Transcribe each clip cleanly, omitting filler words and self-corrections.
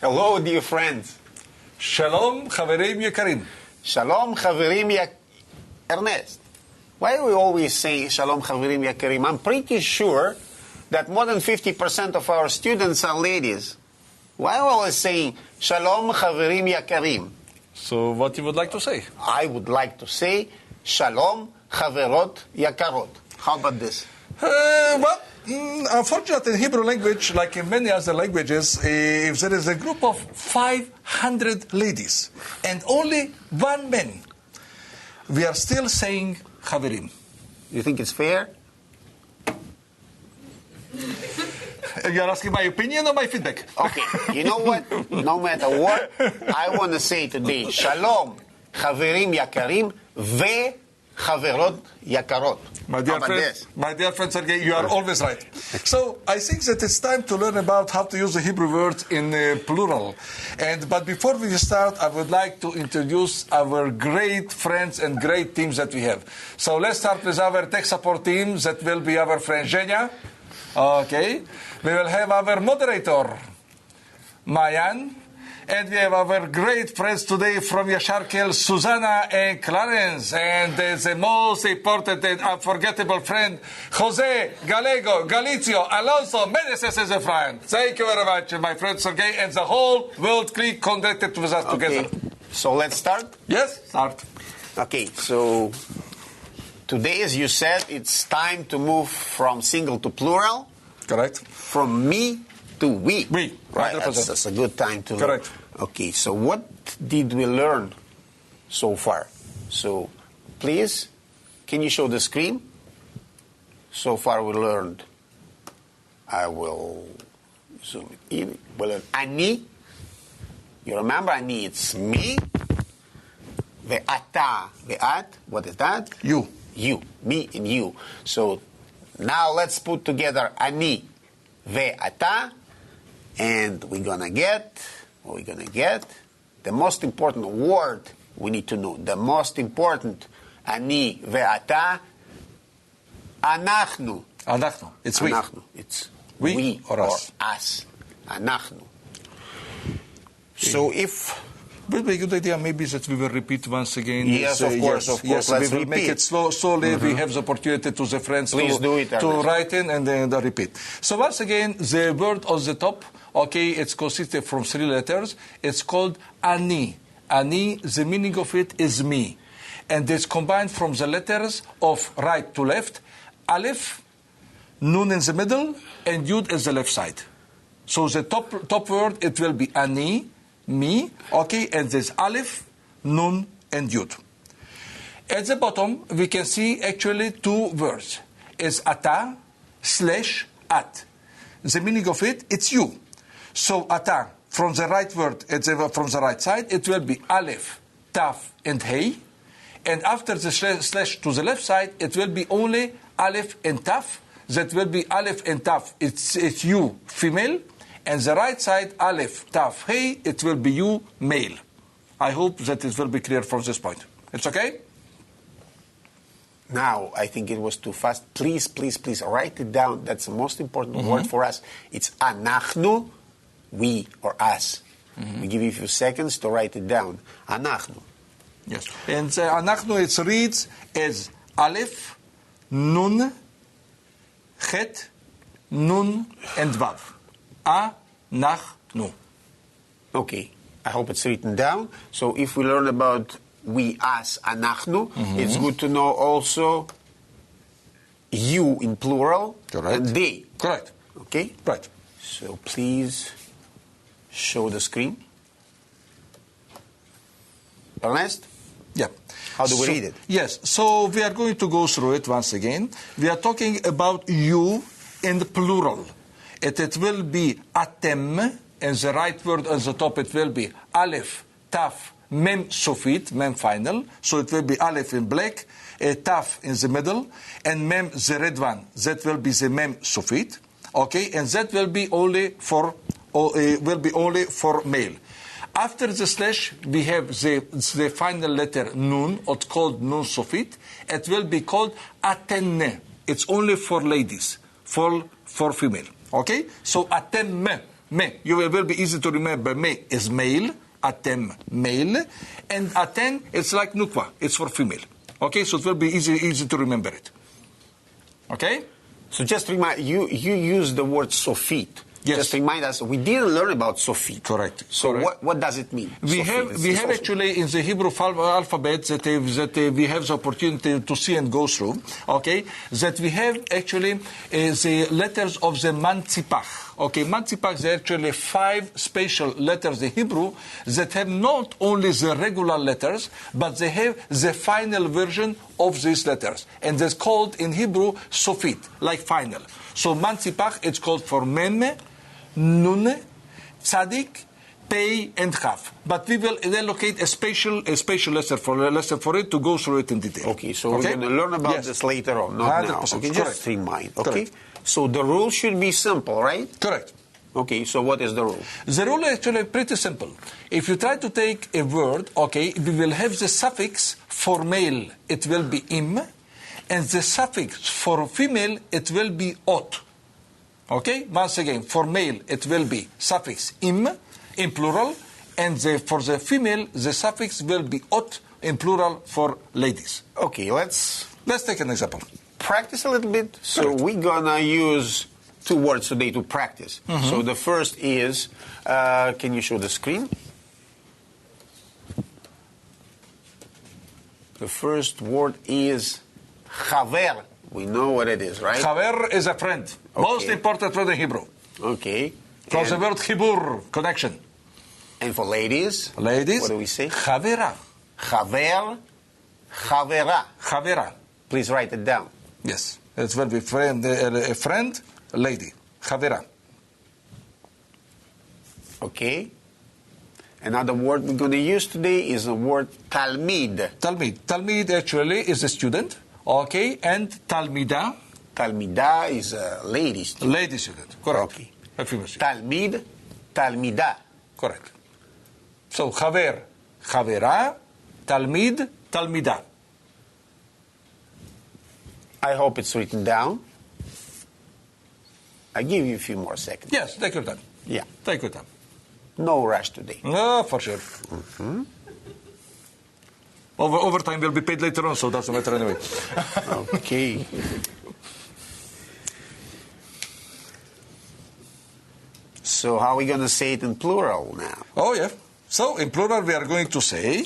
Hello, dear friends. Shalom, חברים יקרים. Shalom, חברים Ernest. Why are we always saying Shalom, חברים יקרים? I'm pretty sure that more than 50% of our students are ladies. Why are we always saying Shalom, חברים יקרים? So what you would like to say? I would like to say Shalom, חברות יקרות. How about this? Unfortunately, in Hebrew language, like in many other languages, if there is a group of 500 ladies and only one man, we are still saying Chaverim. You think it's fair? You are asking my opinion or my feedback? Okay, you know what? No matter what, I want to say today, Shalom, חברים יקרים וחברות יקרות. My dear friend Sergey, you are always right. So I think that it's time to learn about how to use the Hebrew word in plural. But before we start, I would like to introduce our great friends and great teams that we have. So let's start with our tech support team. That will be our friend Zhenya. Okay. We will have our moderator, Mayan. And we have our great friends today from Yasharkel, Susanna and Clarence. And the most important and unforgettable friend, Jose, Gallego, Galizio, Alonso, Meneses as a friend. Thank you very much, my friend Sergey, and the whole world clique connected with us together. So let's start? Yes, start. Okay, so today, as you said, it's time to move from single to plural. Correct. From me to we. We, right? 100%. That's a good time to Correct. learn. Okay, so what did we learn so far? So please, can you show the screen? So far we learned, I will zoom it in. We learned ani. You remember ani, it's me. Ve'ata, ve'at, what is that? You. You, me and you. So now let's put together ani, ve'ata, and we're gonna get the most important word we need to know. The most important, ani ve'ata, anachnu. Anachnu. It's we. Anachnu. It's we or us. Anachnu. So if... Would be a good idea maybe that we will repeat once again. Yes, of course. Yes, Let's we will make it slowly. We have the opportunity to the friends to write in and then repeat. So once again, the word on the top, okay, it's consisted from 3 letters. It's called ani. Ani, the meaning of it is me. And it's combined from the letters of right to left, aleph, nun in the middle, and yud is the left side. So the top word, it will be ani, me, okay, and there's aleph, nun, and yud. At the bottom, we can see actually 2 words. It's ata / at. The meaning of it, it's you. So ata, from the right word, from the right side, it will be aleph, taf, and hey. And after the slash to the left side, it will be only aleph and taf. That will be aleph and taf. It's you, female. And the right side, aleph, taf, hey, it will be you, male. I hope that it will be clear from this point. It's okay? Now, I think it was too fast. Please write it down. That's the most important word for us. It's anachnu, we or us. We give you a few seconds to write it down. Anachnu. Yes. And anachnu, it reads as aleph, nun, chet, nun, and vav. Anachnu. Okay. I hope it's written down. So if we learn about we, us, anachnu, it's good to know also you in plural and they. Correct. Okay? Right. So please show the screen. Ernest? Yeah. How do we read it? Yes. So we are going to go through it once again. We are talking about you in the plural. It will be atem, and the right word on the top it will be aleph, taf, mem sofit, mem final. So it will be aleph in black, taf in the middle, and mem the red one. That will be the mem sofit. Okay, and that will be only for male. After the slash, we have the final letter nun, or called nun sofit. It will be called atenne. It's only for ladies, for female. Okay? So atem me. You will be easy to remember. Me is male, atem male, and aten it's like nukwa. It's for female. Okay? So it will be easy to remember it. Okay? So just remind you use the word sofit. Yes. Just remind us, we didn't learn about sofit. Correct. So Correct. What does it mean? We have actually in the Hebrew alphabet that we have the opportunity to see and go through. Okay, that we have actually the letters of the mantzipach. Okay, mantzipach, there are actually 5 special letters in Hebrew that have not only the regular letters, but they have the final version of these letters, and that's called in Hebrew sofit, like final. So mantzipach, it's called for mem, nun, tzadik, pei, and chaf. But we will allocate a special lesson for it to go through it in detail. Okay, so we're going to learn about this later on, not now. Okay, just remind. Okay, correct. So the rule should be simple, right? Correct. Okay, so what is the rule? The rule is actually pretty simple. If you try to take a word, okay, we will have the suffix for male, it will be im, and the suffix for female, it will be ot. Okay? Once again, for male, it will be suffix im, in plural, and for the female, the suffix will be ot, in plural, for ladies. Okay, let's take an example. Practice a little bit. So we're going to use 2 words today to practice. So the first is, can you show the screen? The first word is chaver. We know what it is, right? Chaver is a friend. Okay. Most important word in Hebrew. Okay. From the word chibur, connection. And for ladies? Ladies? What do we say? Chavera. Chaver, chavera. Chavera. Please write it down. Yes. It will be a friend, a lady. Chavera. Okay. Another word we're going to use today is the word talmid. Talmid actually is a student. Okay, and talmida? Talmida is a lady student. Lady student, correct. Okay. A female student. Talmid, talmida. Correct. So, chaver, chavera, talmid, talmida. I hope it's written down. I give you a few more seconds. Yes, take your time. Yeah. Take your time. No rush today. No, for sure. Overtime will be paid later on, so doesn't matter anyway. Okay. So how are we going to say it in plural now? Oh, yeah. So in plural we are going to say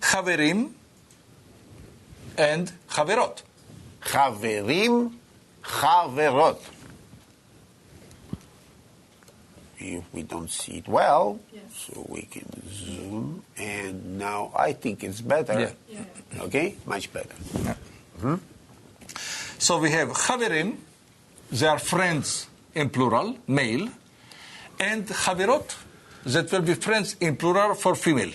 chaverim and chaverot. Chaverim, chaverot. If we don't see it well, so we can zoom, and now I think it's better. Yeah. Okay, much better. Yeah. So we have chaverim, they are friends in plural, male, and chaverot, that will be friends in plural for female.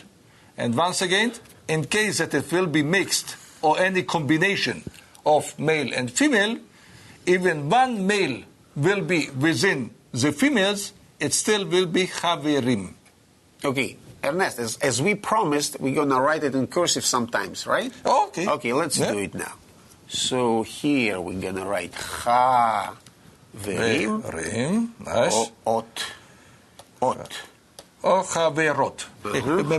And once again, in case that it will be mixed or any combination of male and female, even one male will be within the females, it still will be chaverim. Okay, Ernest, as we promised, we're going to write it in cursive sometimes, right? Okay. Okay, let's do it now. So here we're going to write chaverim. Nice. Ot. Or chaverot.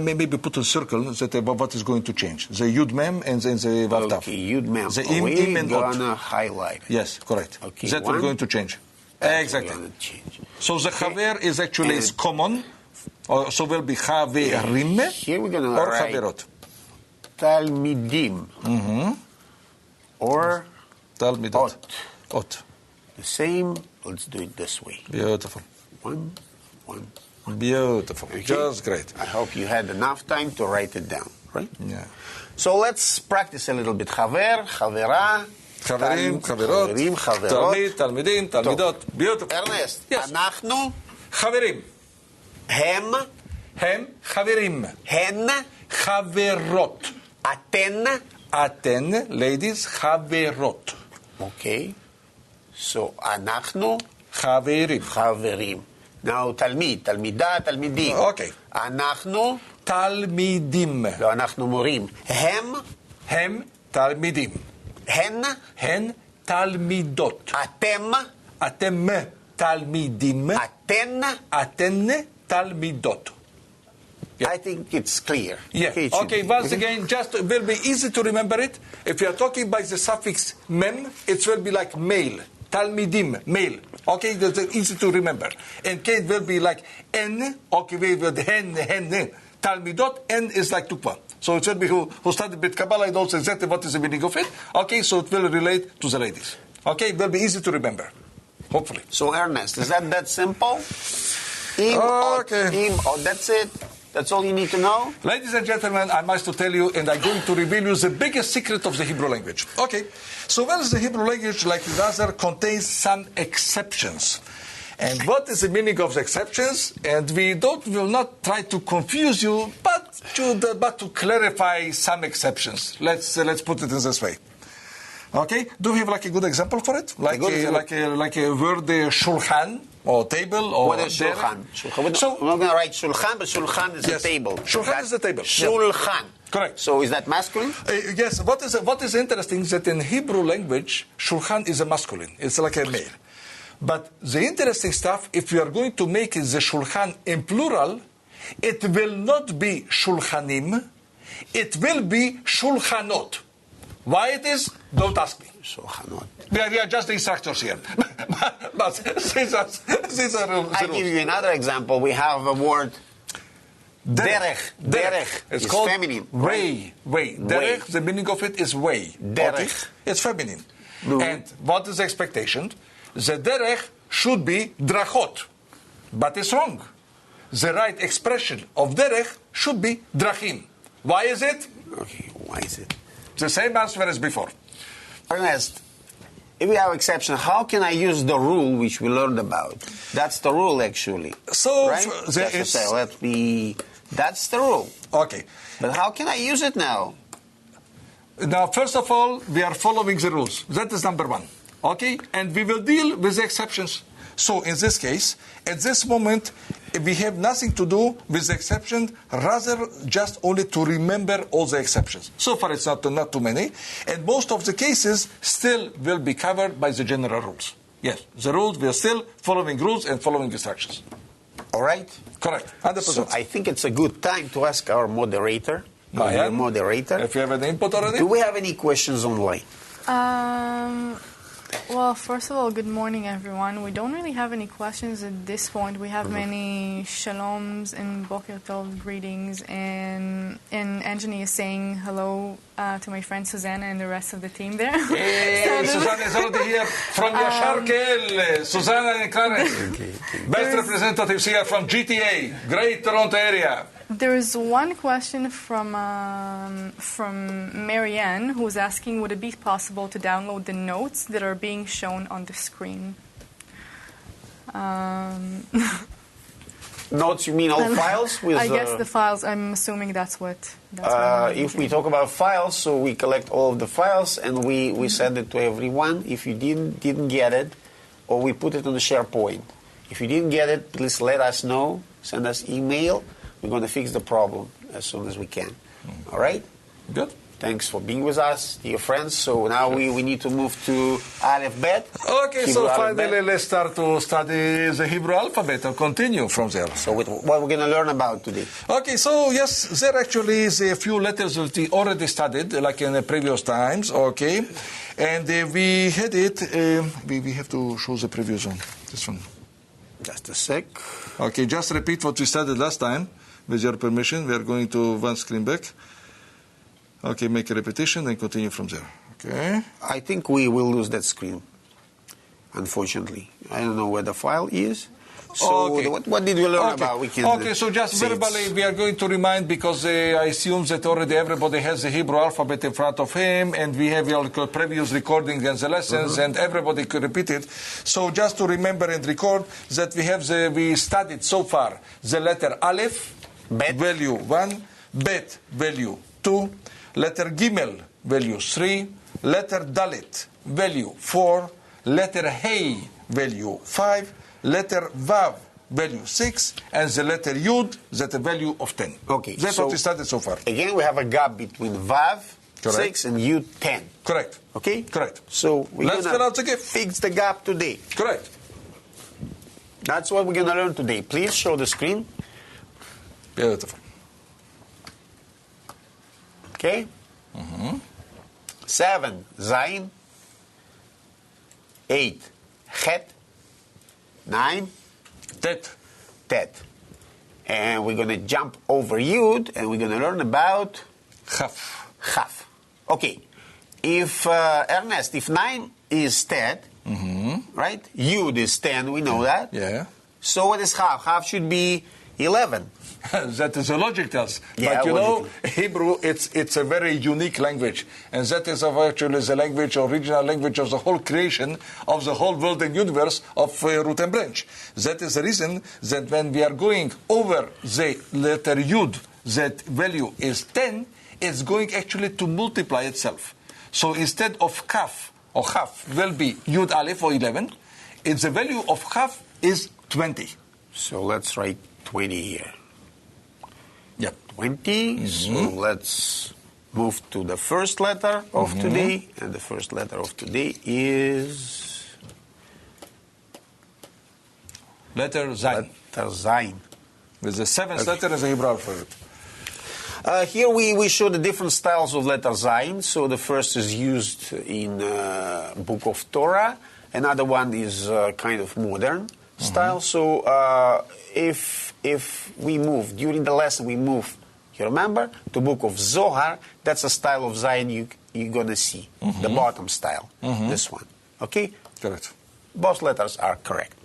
Maybe put a circle that what is going to change. The yud mem and then the vav taf. Okay, yud mem. The im and ot. We're going to highlight it. Yes, correct. Okay, that we're going to change. Exactly. So the chaver is actually is common. So will be chaverim here we're going to or write chaverot. Talmidim. Or Talmidot. Ot. The same. Let's do it this way. Beautiful. One. Beautiful. Okay. Just great. I hope you had enough time to write it down, right? Yeah. So let's practice a little bit. Chaver, chavera. Chaverim, chaverot. Talmid, talmidim, talmidot. Beautiful. Ernest, Yes. אנחנו, Chaverim. הם, Chaverim. הן, Chaverot. אתן. Aten, ladies, chaverot. Okay. So, אנחנו, Chaverim. חברים. Now, תלמיד, תלמידה, תלמידים. Okay. אנחנו, Talmidim. לא, אנחנו מורים. Hem talmidim. הן, Hen talmidot. אתם, Atem talmidim. אתן. Talmidot. I think it's clear. Yeah. it should Okay, be. once again, just it will be easy to remember it. If you are talking by the suffix mem, it will be like male. Talmidim, male. Okay, that's easy to remember. And K will be like N, okay, with hen. Talmidot, N is like tukva. So it will be who studied Brit Kabbalah knows exactly what is the meaning of it. Okay, so it will relate to the ladies. Okay, it will be easy to remember. Hopefully. So, Ernest, is that simple? Okay. That's it? That's all you need to know? Ladies and gentlemen, I must to tell you, and I'm going to reveal you the biggest secret of the Hebrew language. Okay, so well, the Hebrew language, like the other, contains some exceptions. And what is the meaning of the exceptions? And we will not try to confuse you, but to clarify some exceptions. Let's put it in this way. Okay, do we have like a good example for it? Like a word shulchan or table or what is shulchan? So we're not going to write shulchan, but shulchan is a table. Shulchan is the table. Shulchan. Correct. So is that masculine? Yes. What is interesting is that in Hebrew language, shulchan is a masculine. It's like a male. But the interesting stuff, if you are going to make the shulchan in plural, it will not be shulchanim, it will be shulchanot. Why it is? Don't ask me. Shulchanot. We are just the instructors here. But these are the rules. I give you another example. We have a word. Derech. Derech. It's is called feminine. way. Derech, the meaning of it is way. Derech. Okay? It's feminine. No. And what is the expectation? The derech should be drachot. But it's wrong. The right expression of derech should be drachim. Why is it? Okay, why is it? The same answer as before. Ernest, if we have exception, how can I use the rule which we learned about? That's the rule, actually. So right? That's the rule. Okay. But how can I use it now? Now, first of all, we are following the rules. That is number one. Okay? And we will deal with the exceptions. So, in this case, at this moment, we have nothing to do with the exception, rather just only to remember all the exceptions. So far, it's not too many. And most of the cases still will be covered by the general rules. Yes, the rules, we are still following rules and following instructions. All right? Correct. 100%. So I think it's a good time to ask our moderator. If you have any input already. Do we have any questions online? Well, first of all, good morning, everyone. We don't really have any questions at this point. We have many shaloms and boker tov greetings, and Anthony is saying hello to my friend Susanna and the rest of the team there. Hey, Susanna is already here from Yashar Kel. Susanna and Clarence. Best representatives here from GTA, Great Toronto area. There is one question from Marianne, who's asking, would it be possible to download the notes that are being shown on the screen? Notes, you mean all files? I guess the files, I'm assuming that's what if we talk about files, so we collect all of the files and we send it to everyone. If you didn't get it, or we put it on the SharePoint. If you didn't get it, please let us know. Send us email. We're going to fix the problem as soon as we can. All right? Good. Thanks for being with us, dear friends. So now we need to move to Aleph Bet. Okay, Hebrew so Aleph finally Bet. let's start to study the Hebrew alphabet and continue from there. So what we're going to learn about today? Okay, so yes, there actually is a few letters that we already studied, like in the previous times, okay? And we had it, we have to show the previous one, this one. Just a sec. Okay, just repeat what we studied last time, with your permission. We are going to one screen back. Okay, make a repetition and continue from there. Okay. I think we will lose that screen, unfortunately. I don't know where the file is. So Okay. what did we learn about? We can Okay, so just see verbally, it's- we are going to remind, because I assume that already everybody has the Hebrew alphabet in front of him, and we have your previous recordings and the lessons, and everybody could repeat it. So just to remember and record that we studied so far the letter Aleph, Bet. value 1, Bet, value 2, letter Gimel, value 3, letter Dalet, value 4, letter Hey, value 5, letter Vav, value 6, and the letter Yud, that a value of 10. Okay, That's so- what we studied so far. Again, we have a gap between Vav, Correct. 6, and Yud, 10. Correct. Okay? Correct. So we're Let's fill out the going to gap. fix the gap today. Correct. That's what we're going to learn today. Please show the screen. Beautiful. Okay? 7, Zayin. 8, Het. 9, Tet. Tet. And we're going to jump over Yud, and we're going to learn about Chaf. Chaf. Okay. If, Ernest, if 9 is Tet, right? Yud is 10, we know that. Yeah. So what is Chaf? Chaf should be 11. That is a logic tells. Yeah, But you know, logically. Hebrew, it's a very unique language. And that is actually the language, original language of the whole creation, of the whole world and universe of root and branch. That is the reason that when we are going over the letter Yud, that value is 10, it's going actually to multiply itself. So instead of Kaf, or Chaf, will be Yud Aleph or 11, it's the value of Chaf is 20. So let's write 20 here. Yep. 20. So let's move to the first letter of today. And the first letter of today is Letter Zayin. letter Zayin. With the seventh letter as a Hebrew alphabet. Here we show the different styles of letter Zayin. So the first is used in Book of Torah. Another one is kind of modern style. So if we move, during the lesson we move, you remember, to Book of Zohar, that's a style of Zayin you're going to see. The bottom style, this one. Okay? Correct. Both letters are correct.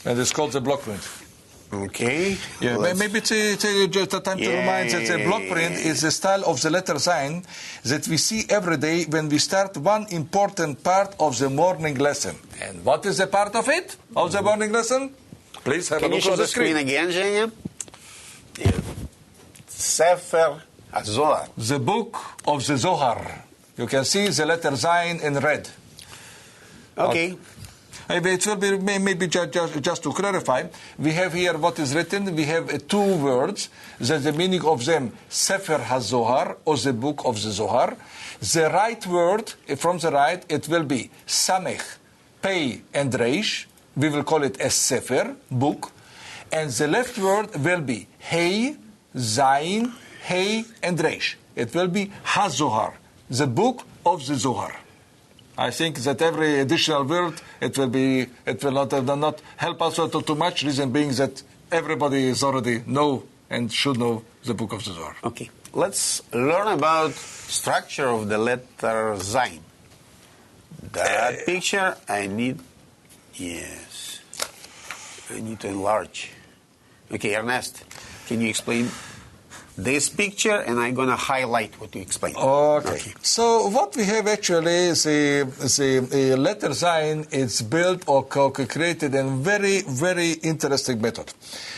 And it's called the block print. Okay. Yeah, let's- maybe it's just a time to remind that the block print is the style of the letter Zayin that we see every day when we start one important part of the morning lesson. And what is the part of it, of the morning lesson? Please have Can a you look show on the the screen screen. again, Zhenya? Yeah. Sefer HaZohar. The book of the Zohar. You can see the letter Zayin in red. Okay. It will be maybe just to clarify. We have here what is written. We have two words. That the meaning of them, Sefer HaZohar, or the book of the Zohar. The right word, from the right, it will be Samech, Pei, and Reish. We will call it a Sefer, book. And the left word will be Hey, Zayin, Hey, and Reish. It will be HaZohar, the book of the Zohar. I think that every additional word, it will not help us too much, reason being that everybody is already know and should know the book of the Zohar. Okay. Let's learn about structure of the letter Zayin. That picture I need, yes, I need to enlarge. Okay, Ernest, can you explain this picture, and I'm going to highlight what you explained. Okay. So what we have actually is the letter Zayin. It's built or created in very, very interesting method.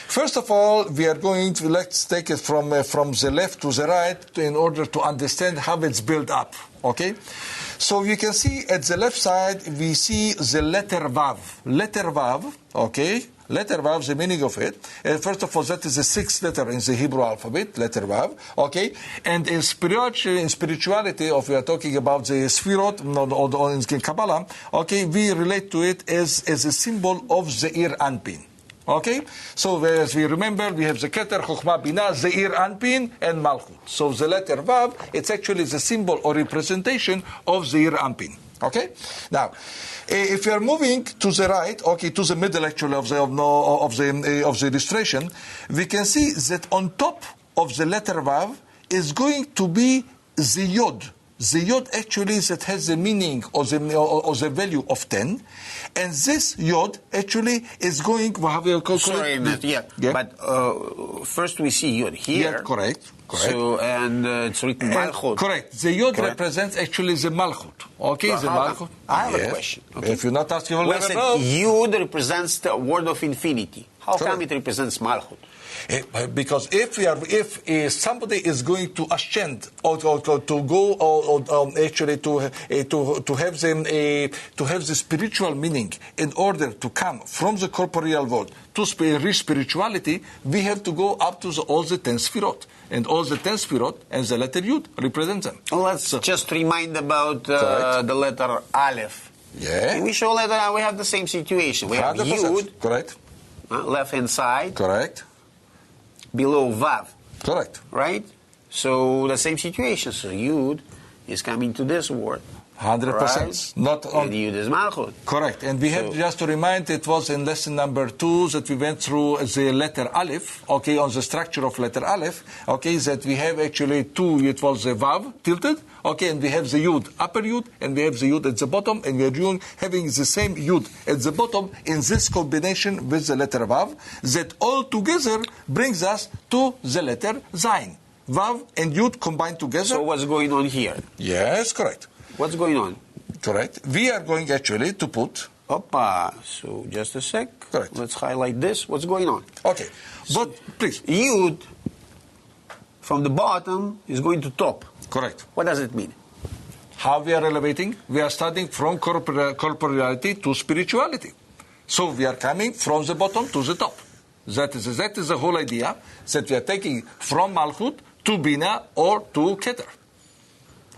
First of all, we are going to, let's take it from the left to the right in order to understand how it's built up. Okay? So you can see at the left side, we see the letter Vav. Letter Vav, okay? Letter Vav, the meaning of it, first of all, that is the sixth letter in the Hebrew alphabet, letter Vav, okay? And in spirituality, if we are talking about the Sfirot, or in Kabbalah, okay, we relate to it as a symbol of Zeir Anpin. Okay? So as we remember, we have the Keter, Chokhmah, Binah, Zeir Anpin, and Malchut. So the letter Vav, it's actually the symbol or representation of Zeir Anpin. Okay? Now, if you are moving to the right, okay, to the middle actually of the illustration, we can see that on top of the letter Vav is going to be the Yod. The Yod actually that has the meaning or the value of 10. And this Yod actually is going... Sorry, yeah. But first we see Yod here. Yeah, correct. So, and it's written Malchut. Correct. The Yod represents actually the Malchut. Okay, well, the Malchut. I have a question. Okay. If you're not asking, you'll never know. Yod represents the word of infinity. How come it represents Malchut? Because if somebody is going to ascend or to go or actually to have the spiritual meaning in order to come from the corporeal world to reach spirituality, we have to go up to all the 10 Sfirot. And all the 10 Sfirot and the letter Yud represent them. Let's just remind about the letter Aleph. Yeah. In we show letter, we have the same situation. We have 100%. Yud. Correct. Left hand side. Correct. Below Vav. Correct. Right? So the same situation. So Yud is coming to this word. 100%. Right? Not on. And Yud is Malchut. Correct. And we have just to remind, it was in lesson number 2 that we went through the letter Aleph, okay, on the structure of letter Aleph, okay, that we have actually 2, it was the Vav tilted, okay, and we have the Yud, upper Yud, and we have the Yud at the bottom, and we are having the same Yud at the bottom in this combination with the letter Vav, that all together brings us to the letter Zayin. Vav and Yud combined together. So what's going on here? Yes, correct. What's going on? Correct. We are going actually to put... Oppa. So just a sec. Correct. Let's highlight this. What's going on? Okay. But please. Yud from the bottom is going to top. Correct. What does it mean? How we are elevating? We are starting from corporeality to spirituality. So we are coming from the bottom to the top. That is the whole idea, that we are taking from Malchut to Bina or to Keter.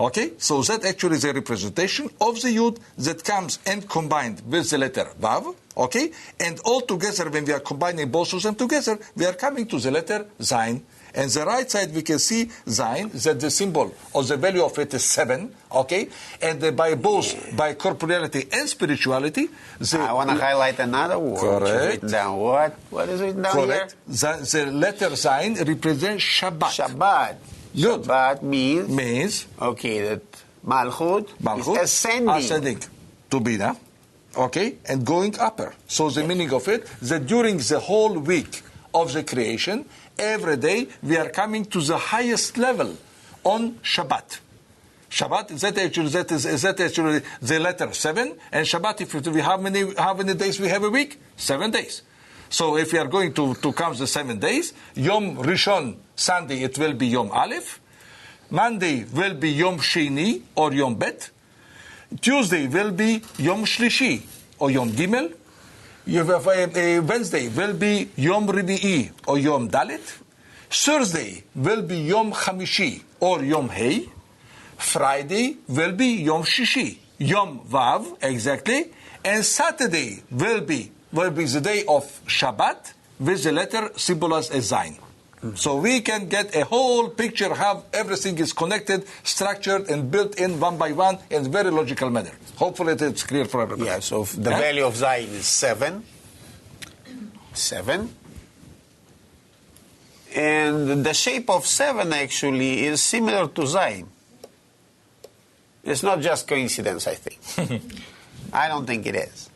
Okay? So that actually is a representation of the Yud that comes and combined with the letter Vav. Okay? And all together, when we are combining both of them together, we are coming to the letter Zayin. And the right side, we can see Zayin, that the symbol or the value of it is 7. Okay? And by both, by corporeality and spirituality... I want to highlight another word. Correct. Down. What is it down correct. here? The letter Zayin represents Shabbat. Shabbat. Yud. Shabbat means okay, that Malchut is ascending to Bina, okay, and going upper. So the meaning of it, that during the whole week of the creation, every day we are coming to the highest level on Shabbat. Shabbat, is that actually the letter 7, and Shabbat, if how many days we have a week? 7 days. So if we are going to count the 7 days, Yom Rishon, Sunday, it will be Yom Aleph. Monday will be Yom Sheni or Yom Bet. Tuesday will be Yom Shlishi or Yom Gimel. Wednesday will be Yom Revi'i or Yom Dalet. Thursday will be Yom Chamishi or Yom Hei. Friday will be Yom Shishi, Yom Vav, exactly. And Saturday will be the day of Shabbat with the letter symbolized as Zayin. So we can get a whole picture how everything is connected, structured, and built in one by one in a very logical manner. Hopefully it's clear for everybody. Yeah, so the value of Zayin is 7. 7. And the shape of 7 actually is similar to Zayin. It's not just coincidence, I think. I don't think it is.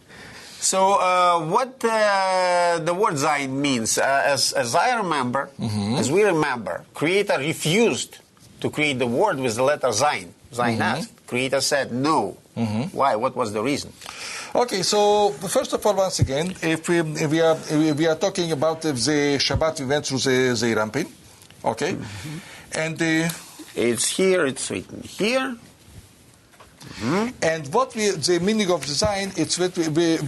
So what the word Zayin means, as I remember, as we remember, Creator refused to create the word with the letter Zayin. Zayin asked. Creator said no. Why? What was the reason? Okay, so first of all, once again, if we are talking about the Shabbat, we went through the Rampin, okay, and it's here. It's written here. And the meaning of the Zayin,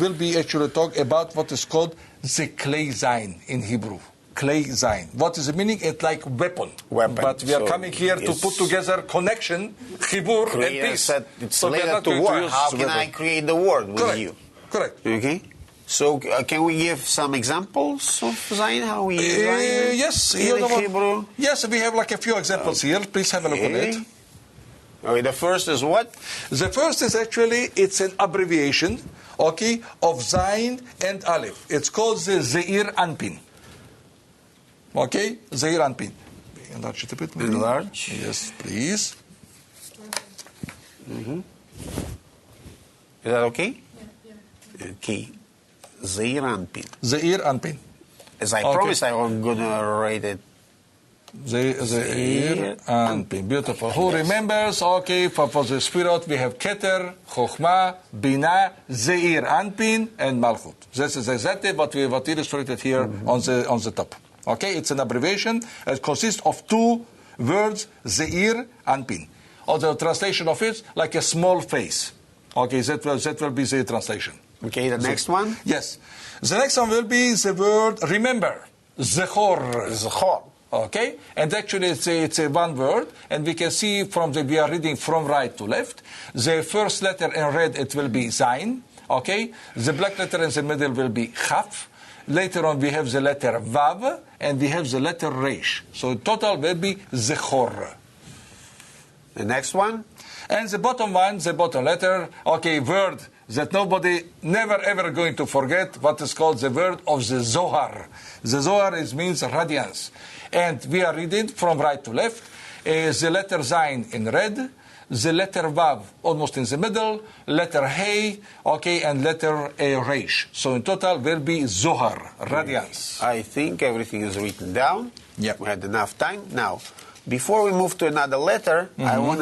will be actually talk about what is called the clay Zayin in Hebrew. Clay Zayin. What is the meaning? It's like weapon. But we are coming here to put together connection, chibur, and peace. It's later to word. How can I create the word with you? Correct. Okay. So can we give some examples of Zayin? How we Zayin yes, in Hebrew? Yes, we have like a few examples here. Please have a look at it. Okay, the first is what? The first is actually, it's an abbreviation, okay, of Zayin and Aleph. It's called the Zeir Anpin. Okay, Zeir Anpin. Enlarge it a bit, maybe. Enlarge. Yes, please. Is that okay? Yeah. Okay. Zeir Anpin. Zeir Anpin. As I promised, I was going to write it. Zeir Anpin. Beautiful. Who remembers? Okay, for the spirit, we have Keter, Chokhmah, Binah, Zeir Anpin, and Malchut. This is exactly what we have illustrated here on the top. Okay, it's an abbreviation. It consists of two words, Zeir Anpin. Or the translation of it, like a small face. Okay, that will be the translation. Okay, the next one? Yes. The next one will be the word remember. Zechor. Zechor. Okay? And actually it's a one word, and we can see we are reading from right to left. The first letter in red, it will be Zayin. Okay? The black letter in the middle will be Chaf. Later on we have the letter Vav, and we have the letter Reish. So in total will be Zechor. The next one? And the bottom one, the bottom letter, okay, word that nobody never ever going to forget, what is called the word of the Zohar. The Zohar means radiance. And we are reading from right to left. The letter Zayin in red, the letter Vav almost in the middle, letter Hey, okay, and letter Reish. So in total will be Zohar, radiance. I think everything is written down. Yep. We had enough time. Now, before we move to another letter, I want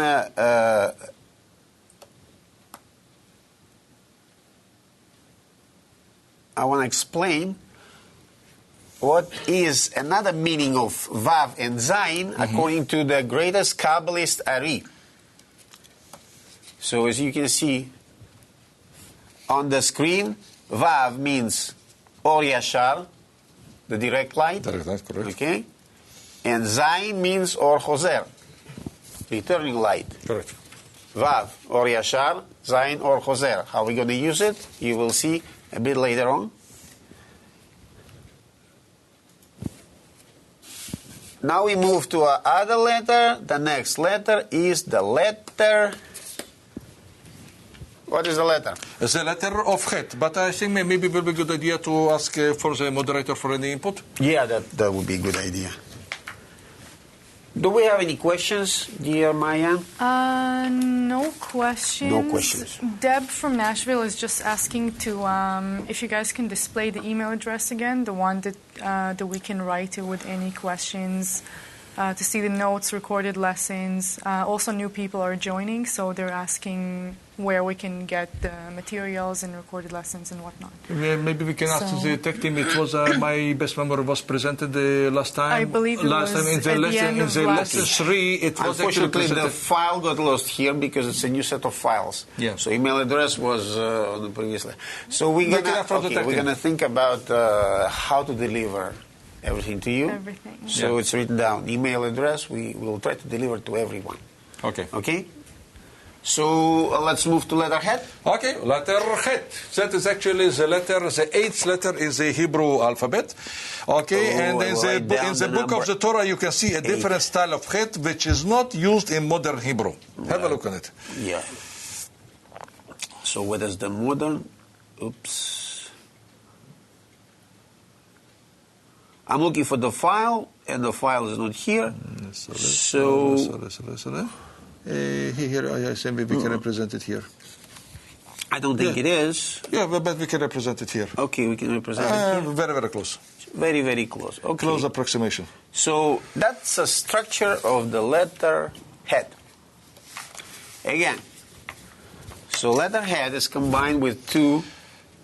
to explain what is another meaning of Vav and Zayin according to the greatest Kabbalist Ari. So as you can see on the screen, Vav means Or Yashar, the direct light. Direct light, correct. Okay. And Zayin means Or Choser, returning light. Correct. Vav, Or Yashar, Zayin, Or Choser. How are we going to use it? You will see a bit later on. Now we move to another letter. The next letter is the letter... What is the letter? It's the letter of Chet, but I think maybe it will be a good idea to ask for the moderator for any input. Yeah, that would be a good idea. Do we have any questions, dear Maya? No questions. No questions. Deb from Nashville is just asking to if you guys can display the email address again, the one that we can write to with any questions, to see the notes, recorded lessons. Also, new people are joining, so they're asking where we can get the materials and recorded lessons and whatnot. Maybe we can ask the tech team. It was my best memory was presented last time. I believe it last was time in the lesson 3. It was unfortunately the file got lost here because it's a new set of files. Yeah. So email address was on the previous letter. So we're gonna think about how to deliver everything to you. Everything. So it's written down. Email address. We will try to deliver to everyone. Okay. Okay. So let's move to letter Het. Okay, letter Het. That is actually the 8th letter is the Hebrew alphabet. Okay, and in the book of the Torah you can see a different style of Het which is not used in modern Hebrew. Have a look on it. Yeah. So what is the modern? Oops. I'm looking for the file, and the file is not here. Here, I think we can represent it here. I don't think it is. Yeah, but we can represent it here. Okay, we can represent it here. Very, very close. Very, very close. Okay. Close approximation. So that's a structure of the letter Het. Again, so letter Het is combined with two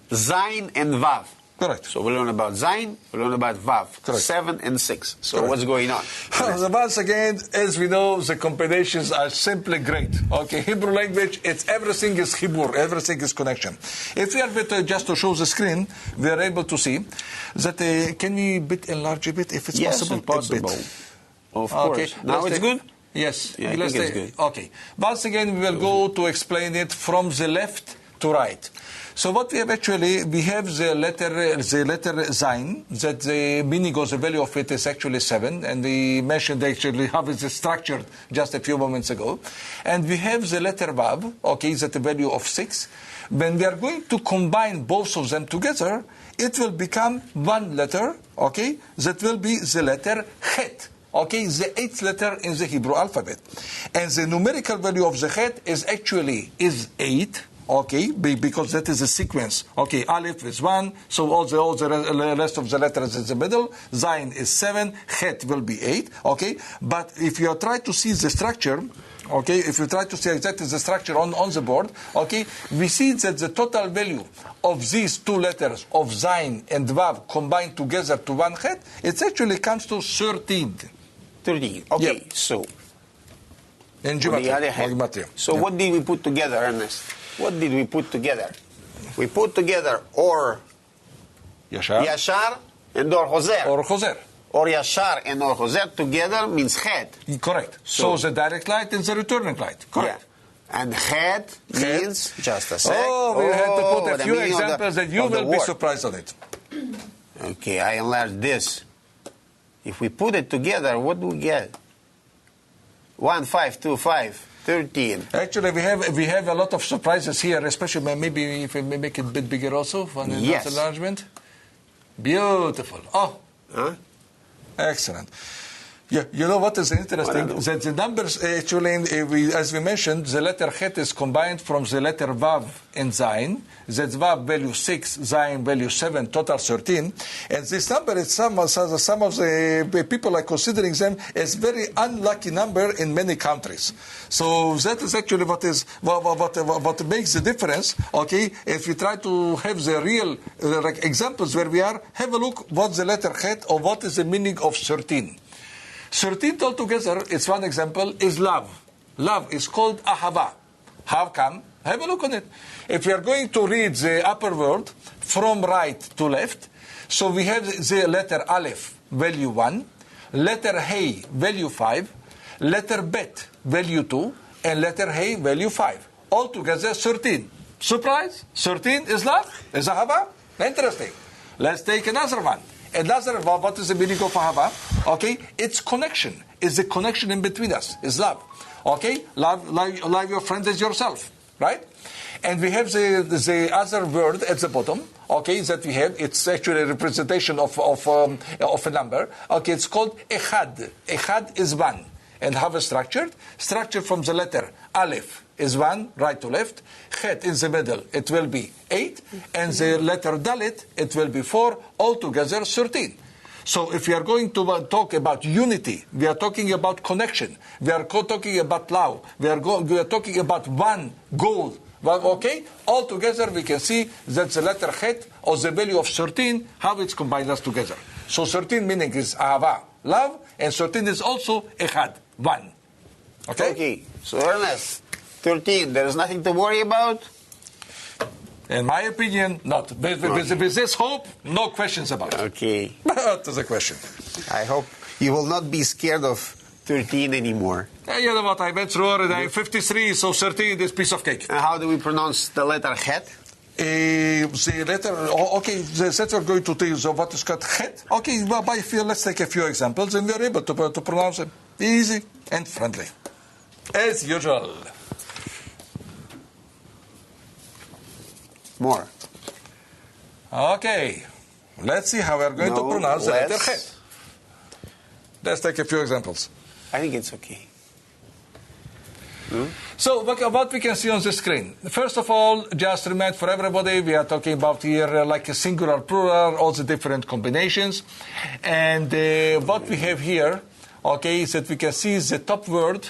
Zayin and Vav. Correct. So we learn about Zayin, we learn about Vav. Correct. 7 and 6. So Correct. what's going on? Once again, as we know, the combinations are simply great. Okay, Hebrew language, everything is Hebrew, everything is connection. If we are just to show the screen, we are able to see that, can we enlarge a bit if it's possible? Yes, possible. Of course. Okay. Now it's good? Yes. Yeah, I think it's good. Okay. Once again, we will go to explain it from the left to right. So what we have actually, we have the letter Zayin, that the meaning of the value of it is actually 7, and we mentioned actually how it is structured just a few moments ago. And we have the letter Vav, okay, that the value of 6. When we are going to combine both of them together, it will become one letter, okay, that will be the letter Chet. Okay, the 8th letter in the Hebrew alphabet. And the numerical value of the Chet is 8, okay, because that is a sequence. Okay, Aleph is 1, so all the rest of the letters is in the middle. Zayin is 7, Chet will be 8, okay. But if you try to see the structure, okay, if you try to see exactly the structure on the board, okay, we see that the total value of these two letters, of Zayin and Vav, combined together to one Chet, it actually comes to 13. 13. Okay, Yep. so In geometry. So Yep. what did we put together, Ernest? What did we put together? We put together or Yashar and or Hoser. Or Hoser. Or Yashar and or Hoser together means Chet. Correct. So the direct light and the returning light. Correct. Yeah. And Chet means, just a sec. Oh, we had to put a the few meaning of examples that you of the will be word. surprised on it. Okay, I enlarge this. If we put it together, what do we get? 1, 5, 2, 5, 13. Actually, we have a lot of surprises here, especially maybe if we make it a bit bigger also for an Yes. enlargement. Beautiful. Oh, Huh? excellent. Yeah, you know what is interesting? That the numbers actually, as we mentioned, the letter Chet is combined from the letter Vav and Zayin. That's Vav value 6, Zayin value 7, total 13. And this number is some of the people are considering them as very unlucky number in many countries. So that is actually what makes the difference. Okay, if you try to have the real examples where we are, have a look what's the letter Chet or what is the meaning of 13. 13 altogether, it's one example, is love. Love is called ahava. How come? Have a look on it. If we are going to read the upper word from right to left, so we have the letter Aleph, value 1, letter Hey, value 5, letter Bet, value 2, and letter Hey, value 5. Altogether, 13. Surprise? 13 is love? Is ahava? Interesting. Let's take another one. Another, what is the meaning of ahava? Okay, it's connection. It's the connection in between us. It's love. Okay, love your friend as yourself, right? And we have the other word at the bottom. Okay, that we have. It's actually a representation of a number. Okay, it's called echad. Echad is 1, and how is structured? Structured from the letter Aleph is 1, right to left. Chet in the middle, it will be 8. And the letter Dalet, it will be 4. Altogether, 13. So if we are going to talk about unity, we are talking about connection. We are talking about love. We are talking about one goal. Well, okay? Altogether, we can see that the letter Chet, or the value of 13, how it's combined us together. So 13 meaning is ahava, love, and 13 is also echad, 1. Okay? So Ernest, 13, there is nothing to worry about? In my opinion, not. With this hope, no questions about it. Okay. That is a question. I hope you will not be scared of 13 anymore. You know what, I went through already. I'm 53, so 13 is piece of cake. And how do we pronounce the letter Het? The letter, okay, that we're going to tell you what is called Het. Okay, well, let's take a few examples, and we're able to pronounce them easy and friendly. As usual. More. Okay, let's see how we're going to pronounce the letter Het. Let's take a few examples. I think it's okay. So what we can see on the screen. First of all, just remind for everybody, we are talking about here like a singular, plural, all the different combinations. And what we have here, okay, is that we can see the top word.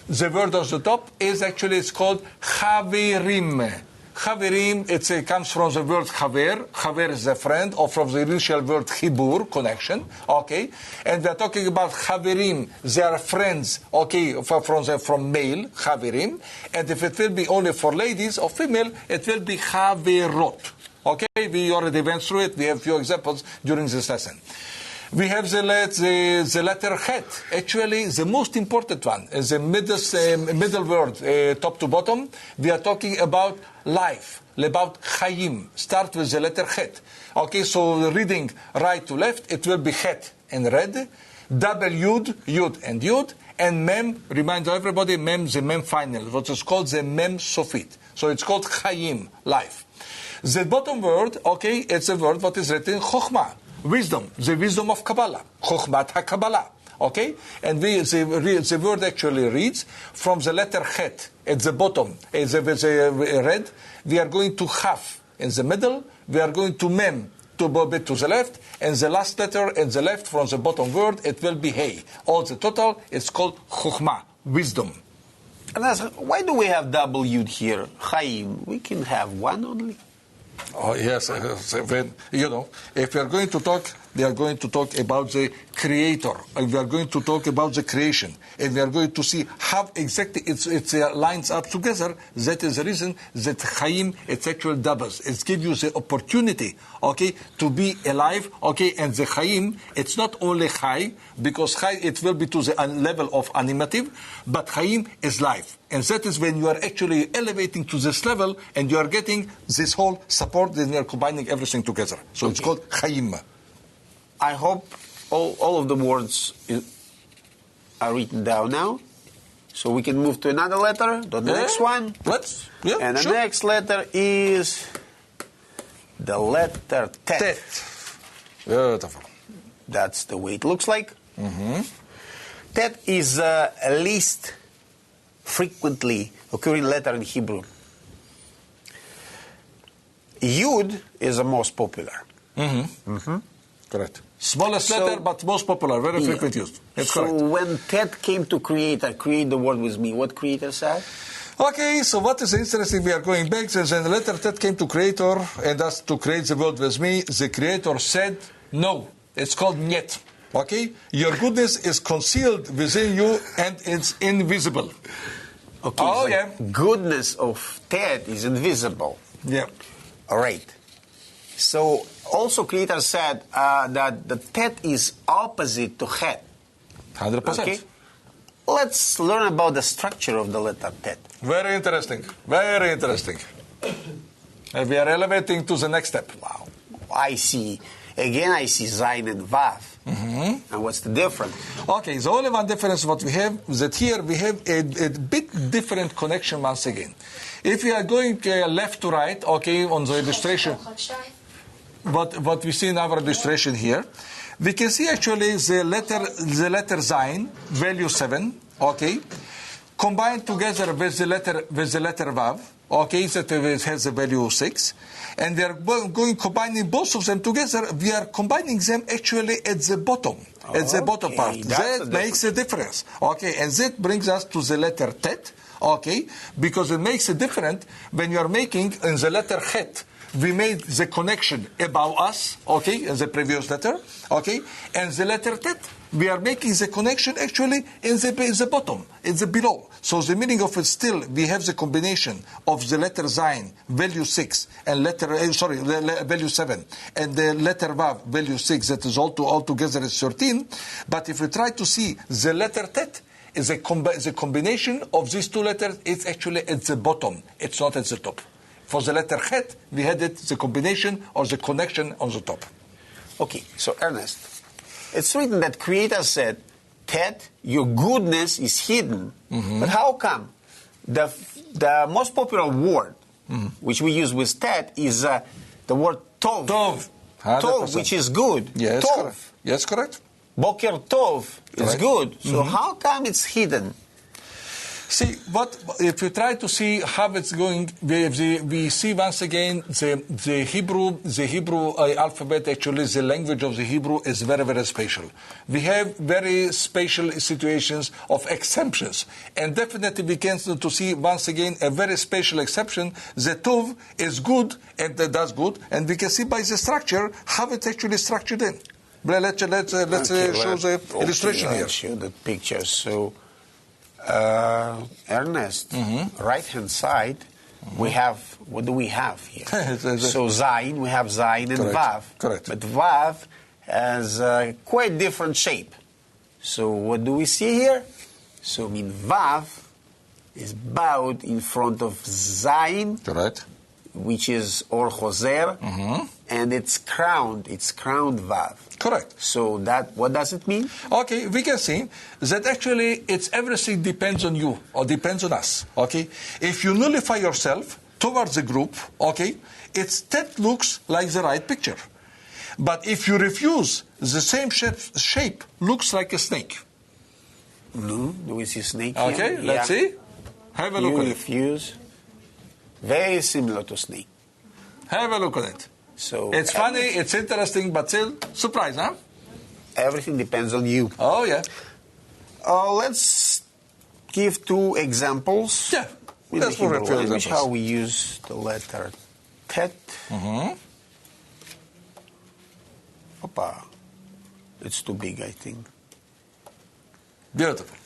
The word on the top is actually, it's called Chaverim. Chaverim, it comes from the word chaver. Chaver is a friend, or from the initial word chibur, connection. Okay, and we are talking about chaverim. They are friends. Okay, from male chaverim, and if it will be only for ladies or female, it will be chaverot. Okay, we already went through it. We have few examples during this lesson. We have the letter chet. Actually, the most important one is the middle word, top to bottom. We are talking about life, about chayim. Start with the letter chet. Okay, so reading right to left, it will be chet in red, double yud and yud, and mem, remind everybody, mem, the mem final, what is called the mem sofit. So it's called chayim, life. The bottom word, okay, it's a word what is written chokhmah. Wisdom, the wisdom of Kabbalah, Chokhmat HaKabbalah, okay? And the word actually reads from the letter Chet at the bottom, as a red, we are going to Chaf in the middle, we are going to Mem to the left, and the last letter in the left from the bottom word, it will be Hey. All the total is called Chokhmah, wisdom. And why do we have double Yud here, Chaim? We can have one only. Oh, yes, when, if we are going to talk, we are going to talk about the creator, and we are going to talk about the creation, and we are going to see how exactly it lines up together. That is the reason that Chaim, it's actual doubles. It gives you the opportunity, okay, to be alive, okay, and the Chaim, it's not only Chai, because Chai, it will be to the level of animative, but Chaim is life. And that is when you are actually elevating to this level, and you are getting this whole support, then you are combining everything together. So it's called Chaim. I hope all of the words are written down now. So we can move to another letter, the next one. And the next letter is the letter Tet. Beautiful. That's the way it looks like. Mm-hmm. Tet is a least frequently occurring letter in Hebrew. Yud is the most popular. Mm-hmm. Mm-hmm. Correct. Smallest letter, but most popular, very frequent used. That's correct. So when Tet came to create the word with me, what creator said? Okay, so what is interesting, we are going back, since the letter Tet came to creator, and that's to create the world with me, the creator said, no, it's called Niet. Okay? Your goodness is concealed within you, and it's invisible. Okay, oh, so yeah. Goodness of Tet is invisible. Yeah. All right. So also creator said that the Tet is opposite to Chet. 100%. Okay? Let's learn about the structure of the letter Tet. Very interesting. Very interesting. And we are elevating to the next step. Wow. I see Zayin and Vav. Mm-hmm. And what's the difference? Okay, the only one difference what we have is that here we have a bit different connection once again. If we are going left to right, okay, on the illustration, what we see in our illustration here, we can see actually the letter Zayin, value 7, okay, combined together with the letter Vav, okay, that has a value 6, and we are combining both of them together. We are combining them actually at the bottom, at the bottom part. That makes a difference, okay, and that brings us to the letter Tet, okay, because it makes a difference when you are making in the letter Chet. We made the connection about us, okay, in the previous letter, okay, and the letter Tet, we are making the connection actually in the bottom, in the below. So the meaning of it still, we have the combination of the letter Zayin, value 6, and value 7, and the letter Vav, value 6, that is all together is 13. But if we try to see the letter Tet, is the combination of these two letters, it's actually at the bottom, it's not at the top. For the letter Chet, we had the combination or the connection on the top. Okay, so Ernest, it's written that Creator said, Tet, your goodness is hidden. Mm-hmm. But how come? The most popular word, which we use with Tet, is the word Tov. Tov. Tov, which is good. Yes, Tov. correct. Yes, correct. Boker Tov is correct. good. So how come it's hidden? See, if you try to see how it's going, we see once again the Hebrew alphabet, actually the language of the Hebrew is very, very special. We have very special situations of exceptions. And definitely we can to see once again a very special exception. The Tov is good, and that's good. And we can see by the structure how it's actually structured in. Let's show the illustration here. Let's show the picture. So, Ernest, right-hand side, we have, what do we have here? So Zayin, we have Zayin and Vav. Correct. But Vav has a quite different shape. So what do we see here? So, Vav is bowed in front of Zayin. Correct. Which is Or Choser, and it's crowned Vav. Correct. So what does it mean? Okay, we can see that actually everything depends on you, or depends on us, okay? If you nullify yourself towards the group, okay, that looks like the right picture. But if you refuse, the same shape looks like a snake. No, do we see snake here? Okay, let's see. Have a look at it. Refuse. Very similar to snake. Have a look at it. So it's funny, it's interesting, but still surprise, huh? Everything depends on you. Oh, yeah. Let's give two examples. Yeah, let's for a few examples. How we use the letter Tet. Opa, it's too big, I think. Beautiful.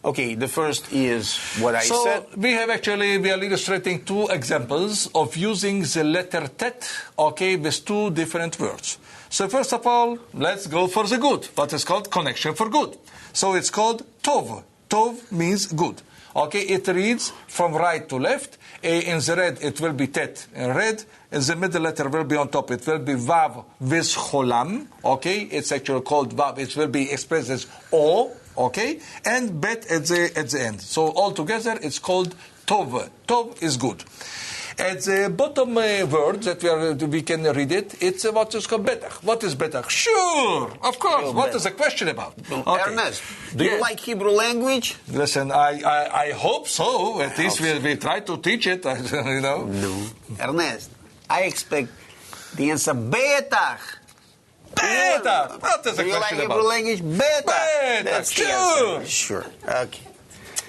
Okay, the first is what I said. So we are illustrating two examples of using the letter Tet, okay, with two different words. So first of all, let's go for the good, what is called connection for good. So it's called Tov. Tov means good. Okay, it reads from right to left. In the red, it will be Tet in red. In the middle letter will be on top. It will be Vav with Cholam. Okay, it's actually called Vav. It will be expressed as O. Okay, and Bet at the end. So altogether, it's called Tov. Tov is good. At the bottom word that we can read it, it's what is called Betach. What is Betach? Sure, of course. What is the question about? Okay. Ernest, do you like Hebrew language? Listen, I hope so. At least we try to teach it, you know. No. Ernest, I expect the answer Betach. Beta! What is the question about? Do you like Hebrew language? Beta! That's sure! Sure. Okay.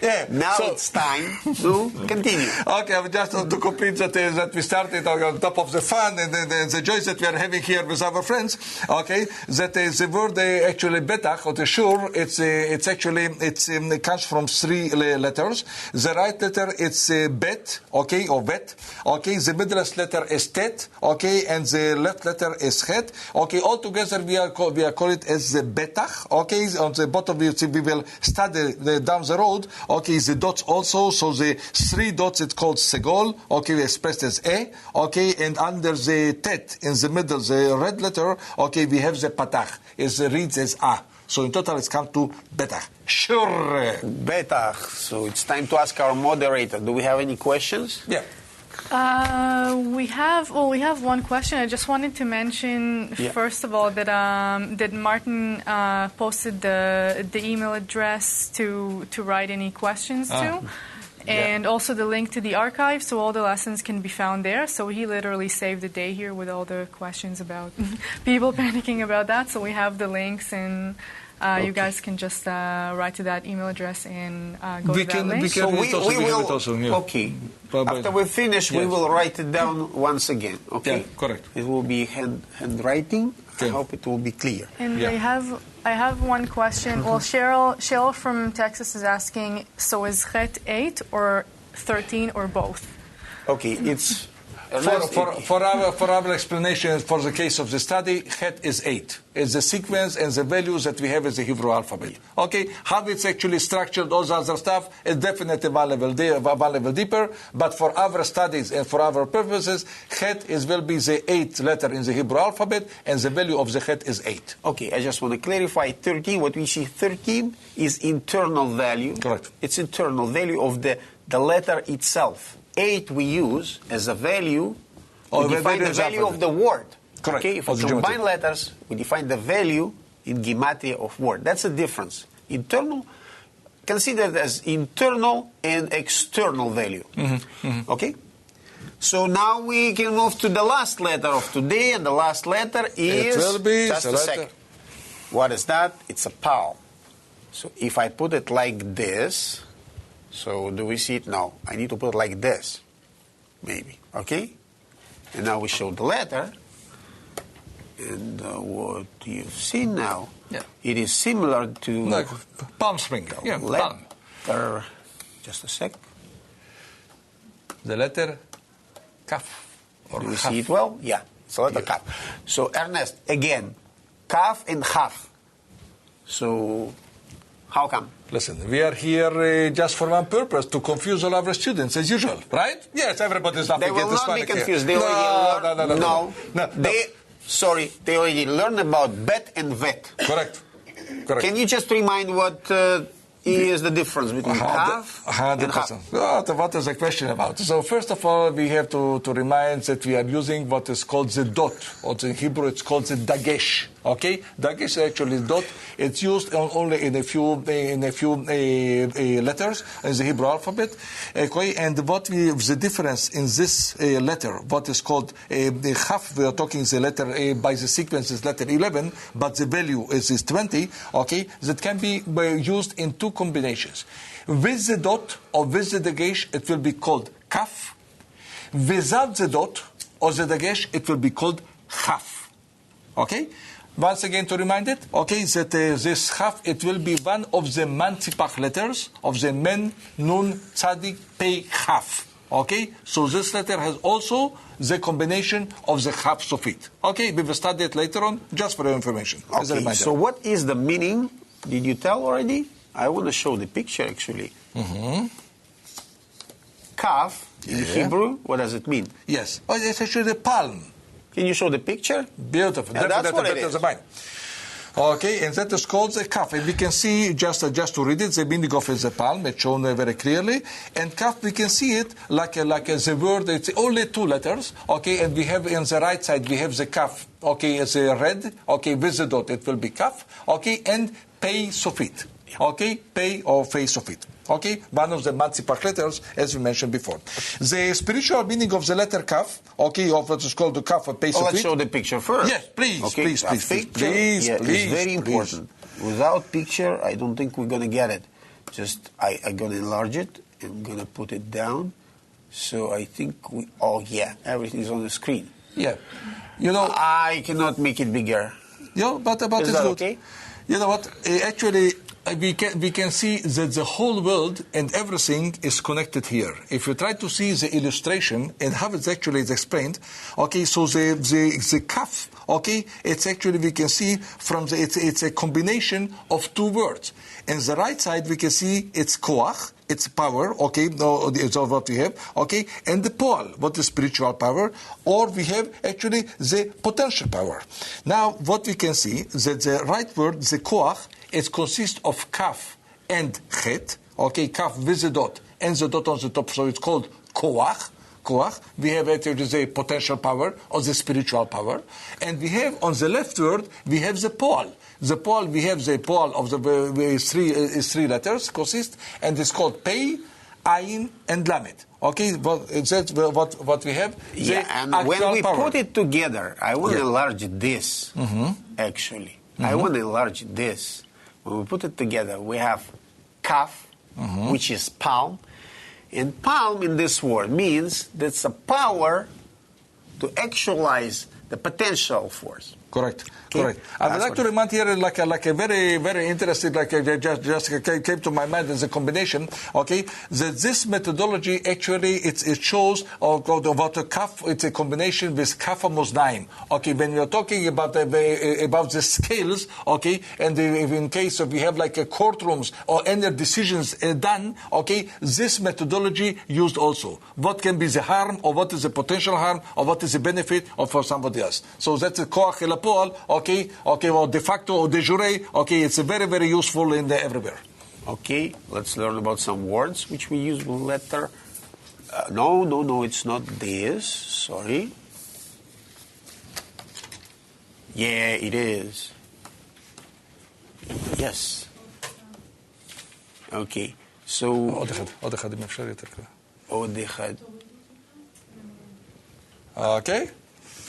Yeah. Now it's time to continue. Okay, I just want to complete that we started on top of the fun and the joys that we are having here with our friends. Okay, that is the word actually betach or the sure. It comes from three letters. The right letter it's bet, okay, or bet. Okay, the middle letter is tet, okay, and the left letter is het. Okay, all together we call it as the betach. Okay, on the bottom we will study down the road. Okay, the dots also. So the three dots it's called segol. Okay, expressed as a. Okay, and under the tet in the middle, the red letter. Okay, we have the patach. It reads as a. So in total, it's come to betach. Sure. Betach. So it's time to ask our moderator. Do we have any questions? Yeah. We have one question. I just wanted to mention first of all that Martin posted the email address to write any questions to, and also the link to the archive, so all the lessons can be found there. So he literally saved the day here with all the questions about people panicking about that. So we have the links and. You guys can just write to that email address and go to that link. We will. Okay. After we finish, we will write it down once again. Okay. Yeah, correct. It will be handwriting. Okay. I hope it will be clear. And I have one question. Well, Cheryl from Texas is asking. So is Het 8 or 13 or both? Okay, it's. For our explanation, for the case of the study, Het is 8. It's the sequence and the values that we have as the Hebrew alphabet. Okay, how it's actually structured, all the other stuff, is definitely valuable deeper. But for our studies and for our purposes, Het will be the 8th letter in the Hebrew alphabet, and the value of the Het is 8. Okay, I just want to clarify 13. What we see 13 is internal value. Correct. It's internal value of the letter itself. 8 we use as a value to define the value of the word. Correct. Okay, if we combine letters, we define the value in gematria of word. That's the difference. Internal consider it as internal and external value. Okay? So now we can move to the last letter of today, and the last letter is... It will be just a second. What is that? It's a palm. So if I put it like this, so do we see it now? I need to put it like this, maybe. Okay? And now we show the letter. And what you've seen now, it is similar to... Like palm spring. Yeah, palm. Just a sec. The letter kaf. Do you see it well? Yeah, it's a letter kaf. So, Ernest, again, kaf and chaf. So, how come? Listen, we are here just for one purpose, to confuse all our students, as usual, right? Yes, everybody's laughing at this. They will not be confused. They they already learned about bet and vet. Correct. Can you just remind what is the difference between kaf and chaf? What is the question about? So first of all, we have to remind that we are using what is called the dot, or in Hebrew it's called the dagesh. Okay, dagesh is actually dot. It's used only in a few letters in the Hebrew alphabet. Okay, and the difference in this letter, what is called the chaf, we are talking the letter by the sequence is letter 11, but the value is 20. Okay, that can be used in two combinations. With the dot or with the dagesh, it will be called kaf. Without the dot or the dagesh, it will be called chaf. Okay. Once again, to remind it, okay, that this chaf, it will be one of the mantipach letters of the men, nun, tzadik, pei, chaf. Okay, so this letter has also the combination of the chaf sofit. Okay, we will study it later on, just for your information. Okay, as a reminder. So what is the meaning? Did you tell already? I want to show the picture, actually. Kaf, in Hebrew, what does it mean? Yes, it's actually the palm. Can you show the picture? Beautiful. That's what it is. Okay, and that is called the kaf. And we can see, just to read it, the meaning of the palm, it's shown very clearly. And kaf, we can see it like the word, it's only two letters. Okay, and we have on the right side, we have the kaf. Okay, it's a red. Okay, with the dot, it will be kaf. Okay, and pei sofit. Okay, pei or fei sofit. Okay, one of the matzipach letters, as we mentioned before. The spiritual meaning of the letter kaf, okay, of what is called the kaf or pei sofit. Let's show the picture first. Yes, please, okay. please. It's very important. Without picture, I don't think we're going to get it. I'm going to enlarge it. I'm going to put it down. So I think everything's on the screen. Yeah. You know, I cannot make it bigger. Yeah, but is it's that good. Okay? You know what? Actually, we can see that the whole world and everything is connected here. If you try to see the illustration and how it's actually explained, okay, so the kaf, okay, it's actually, we can see from it's a combination of two words. And the right side, we can see it's koach, it's power, okay, no, it's all what we have, okay, and the poal, what is spiritual power, or we have actually the potential power. Now, what we can see, that the right word, the koach, it consists of kaf and chet, okay, kaf with the dot and the dot on the top, so it's called koach. We have actually the potential power or the spiritual power, and we have on the left word we have the poal. The poal, we have the poal of the three letters consist, and it's called pei, ayin, and lamed. Okay, that's what we have. Yeah, and when we put it together, I want to enlarge this. Actually, I want to enlarge this. When we put it together, we have kaf, which is palm. And palm in this word means that's a power to actualize the potential force. Correct. I would like to remind here like a very, very interesting, just came to my mind as a combination, okay, that this methodology actually, it shows about a kaf, it's a combination with kaf moznaim. Okay, when we are talking about the scales, okay, and in case of we have like courtrooms or any decisions done, okay, this methodology used also. What can be the harm, or what is the potential harm, or what is the benefit of for somebody else. So that's a koach el poal, okay, well, de facto or de jure, okay, it's very, very useful in everywhere. Okay, let's learn about some words which we use with letter. No, it's not this. Sorry. Yeah, it is. Yes. Okay. So... עוד אחד אם אפשר יותר ככה. עוד אחד. Okay.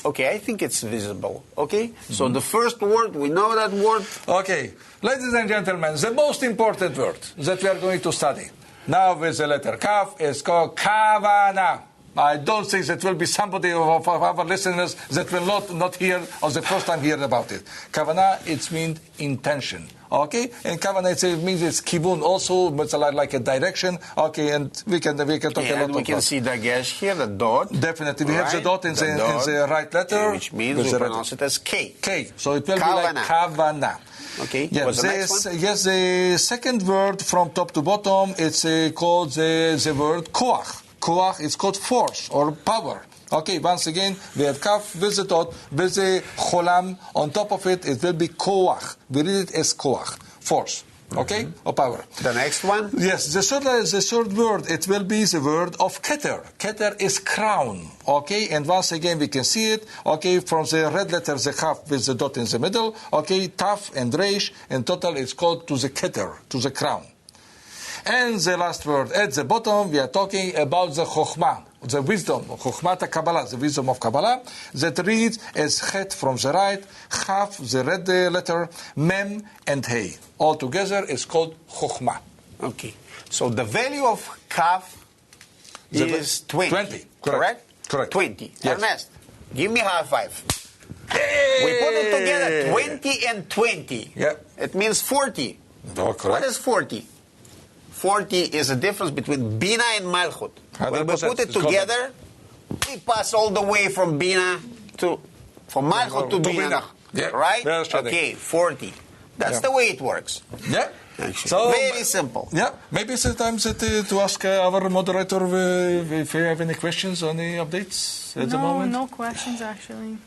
Okay, I think it's visible. Okay? So the first word, we know that word. Okay. Ladies and gentlemen, the most important word that we are going to study now with the letter Kaf is called Kavana. I don't think that will be somebody of our listeners that will not hear or the first time hear about it. Kavana, it means intention. Okay? And Kavana, it means it's kivun also, but it's like a direction. Okay, and we can talk a lot about we can see the gash here, the dot. Definitely. We have the dot in the right letter. Which means we pronounce it as K. K. So it will be like Kavana. Okay. Yes, what's the next one? Yes, the second word from top to bottom, it's called the word koach. Koach is called force or power. Okay, once again, we have kaf with the dot, with the cholam. On top of it, it will be koach. We read it as koach, force. Okay, or power. The next one? Yes, the third word, it will be the word of keter. Keter is crown. Okay, and once again, we can see it. Okay, from the red letter, the kaf with the dot in the middle. Okay, taf and reish. In total, it's called to the keter, to the crown. And the last word at the bottom, we are talking about the chokhmah, the wisdom, chokhmata Kabbalah, the wisdom of Kabbalah, that reads as chet from the right, chaf, the red letter, mem, and hey. All together is called chokhmah. Okay. So the value of kaf is 20. 20. Correct? Correct. 20. Yes. Ernest, give me high five. Hey! We put it together, 20 and 20. Yeah. It means 40. Oh, correct. What is 40? 40 is the difference between Bina and Malchut. When we put it together, we pass all the way from Bina from Malchut to Bina. Yeah. Right? Yes, okay, 40. That's the way it works. Yeah. Actually. So, very simple. Yeah. Maybe it's the time to ask our moderator if you have any questions or any updates at the moment. No questions actually.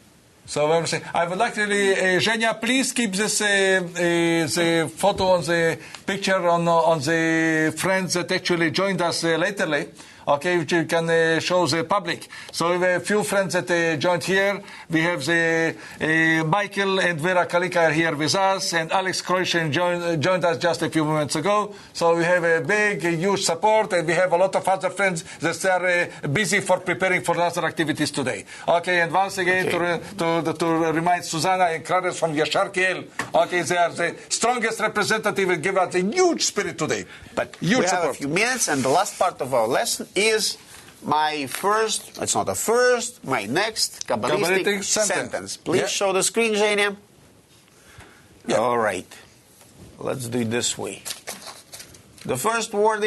So I would like to really, Zhenya, please keep this the photo on the picture on the friends that actually joined us lately. Okay, which you can show the public. So we have a few friends that joined here. We have the Michael and Vera Kalika are here with us, and Alex Croatian joined us just a few moments ago. So we have a big, huge support, and we have a lot of other friends that are busy for preparing for other activities today. Okay, and once again to remind Susanna and Clarence from Yashar Kiel, okay, they are the strongest representative and give us a huge spirit today. But huge we have support. a few minutes, and the last part of our lesson is my first, it's not the first, my next Kabbalistic sentence. Please show the screen, Zhenya. Yeah. All right. Let's do it this way. The first word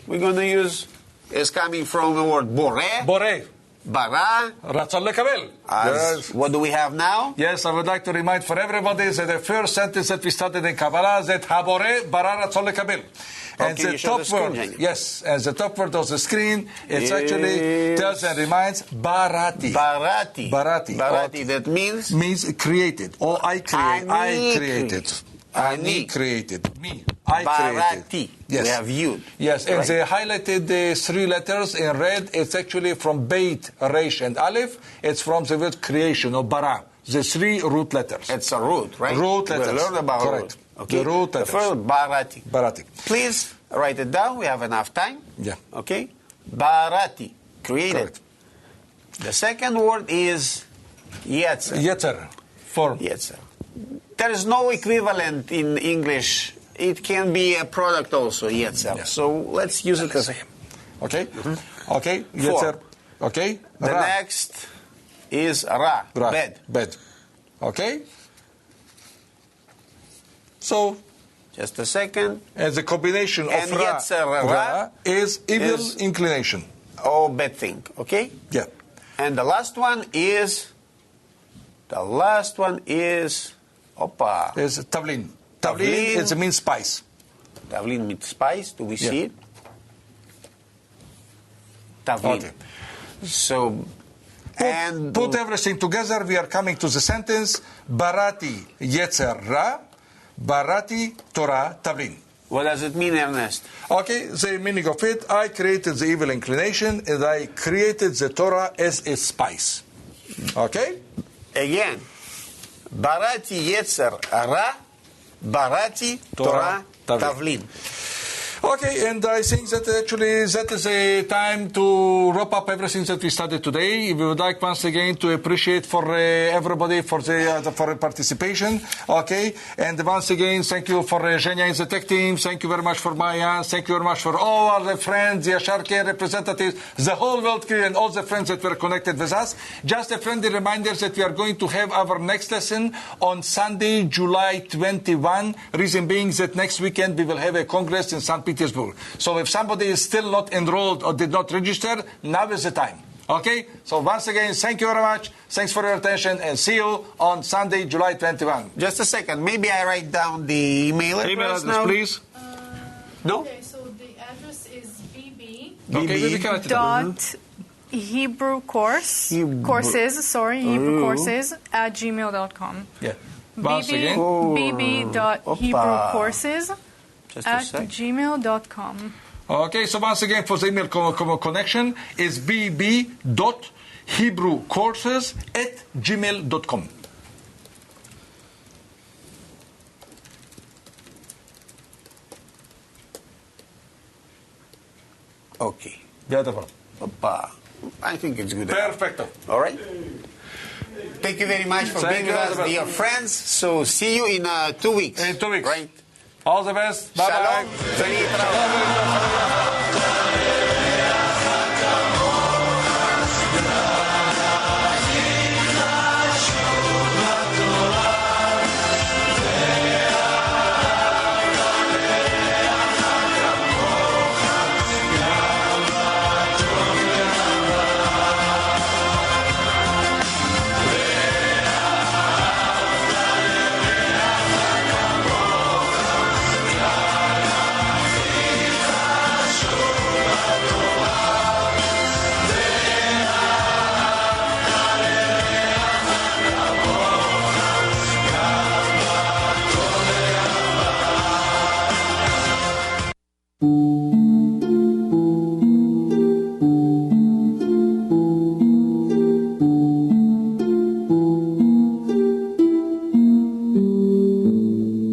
we're going to use is coming from the word boreh. Boreh. Bara. Ratzon lekabel. Yes. What do we have now? Yes, I would like to remind for everybody that the first sentence that we studied in Kabbalah is that haboreh bara ratzon lekabel. And the top word, yes, and the top word of the screen, it actually tells and reminds barati. Barati. Barati. Barati, that means? Means created. Or I created. Ani created. Me. I created. Yes. We have you. Yes, and they highlighted the three letters in red. It's actually from Beit, Reish, and Aleph. It's from the word creation, or bara. The three root letters. It's a root, right? Root letters. We learned about root. Okay. The root letters. The first, barati. Barati. Please write it down. We have enough time. Yeah. Okay. Barati. Created. Correct. The second word is yetzer. Yetzer. Form. Yetzer. There is no equivalent in English. It can be a product also, yetzer. Yeah. So let's use it as a... Okay. Mm-hmm. Okay. Yetzer. Okay. The next is ra. Bed. Bed. Okay. So, just a second. And the combination of ra is evil inclination. Oh, bad thing. Okay? Yeah. And the last one is opa. Is tavlin. Tavlin means spice. Tavlin means spice. Do we see it? Tavlin. Okay. So, put everything together. We are coming to the sentence barati yetzer ra. Barati Torah Tavlin. What does it mean, Ernest? Okay, the meaning of it, I created the evil inclination and I created the Torah as a spice. Okay? Again, Barati Yetzer Ra, Barati Torah Tavlin. Okay, and I think that actually that is a time to wrap up everything that we studied today. We would like once again to appreciate for everybody for the participation. Okay, and once again, thank you for Zhenya and the tech team. Thank you very much for Maya. Thank you very much for all our friends, the Asharke representatives, the whole world crew, and all the friends that were connected with us. Just a friendly reminder that we are going to have our next lesson on Sunday, July 21. Reason being that next weekend we will have a congress in St. Petersburg. So if somebody is still not enrolled or did not register, now is the time. Okay? So once again, thank you very much. Thanks for your attention, and see you on Sunday, July 21. Just a second. Maybe I write down the email address Email address, now. Please. No? Okay, so the address is Hebrew courses at gmail.com. Yeah. Once again. bb.hebrewcourses at gmail.com. Okay, so once again, for the email connection is bb.hebrewcourses at gmail.com. Okay. Beautiful. Opa. I think it's good. Perfecto. All right. Thank you very much for being with us, dear friends. So see you in 2 weeks. In 2 weeks. Right. All the best. Bye-bye. Shalom. Thank you.